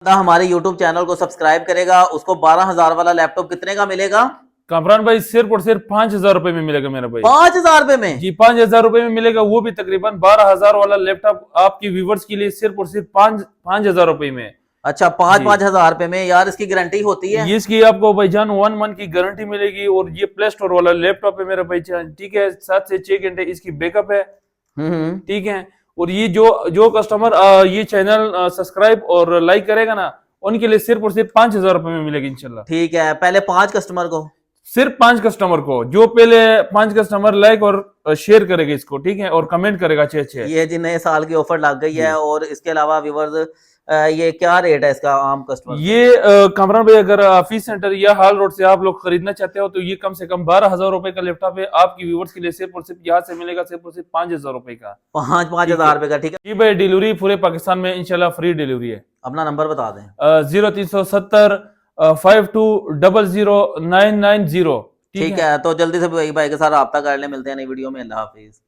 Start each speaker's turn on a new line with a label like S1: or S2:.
S1: हमारे YouTube channel को subscribe करेगा उसको 12,000 वाला लैपटॉप कितने का मिलेगा?
S2: कामरान भाई सिर्फ और सिर्फ 5,000 रुपए में मिलेगा मेरा भाई।
S1: 5,000 रुपए में?
S2: जी 5,000 रुपए में मिलेगा, वो भी तकरीबन 12,000 वाला लैपटॉप आपके व्यूवर्स के लिए सिर्फ और सिर्फ 5,000 रुपए में।
S1: अच्छा, 5,000 रुपए में। यार इसकी गारंटी होती है?
S2: ये इसकी आपको भाईजान 1 मंथ की गारंटी मिलेगी और ये प्ले स्टोर वाला लैपटॉप है मेरा भाईजान, ठीक है। 7 से 6 घंटे इसकी बैकअप है, ठीक है। और ये जो कस्टमर ये चैनल सब्सक्राइब और लाइक करेगा ना, उनके लिए सिर्फ और सिर्फ 5,000 रुपए में मिलेगी इंशाल्लाह।
S1: ठीक है, पहले 5 कस्टमर को,
S2: सिर्फ 5 कस्टमर को, जो पहले 5 कस्टमर लाइक और शेयर करेगा इसको, ठीक है, और कमेंट करेगा अच्छे।
S1: ये जी नए साल की ऑफर लग गई है। और इसके अलावा व्यूअर्स ये क्या रेट है इसका आम कस्टमर?
S2: ये कामरान भाई अगर ऑफिस सेंटर या हाल रोड से आप लोग खरीदना चाहते हो तो ये कम से कम 12,000 रुपए का लैपटॉप है आपकी व्यूवर्स के लिए। सिर्फ और सिर्फ यहाँ से मिलेगा सिर्फ और सिर्फ 5,000 रुपए का।
S1: 5,000 रुपए का, ठीक है
S2: जी भाई। डिलीवरी पूरे पाकिस्तान में इंशाल्लाह फ्री डिलीवरी है।
S1: अपना नंबर बता दें।
S2: 0370 5200 990।
S1: ठीक है, तो जल्दी से भाई के साथ रब्ता कर ले। मिलते हैं नई वीडियो में। अल्लाह हाफिज।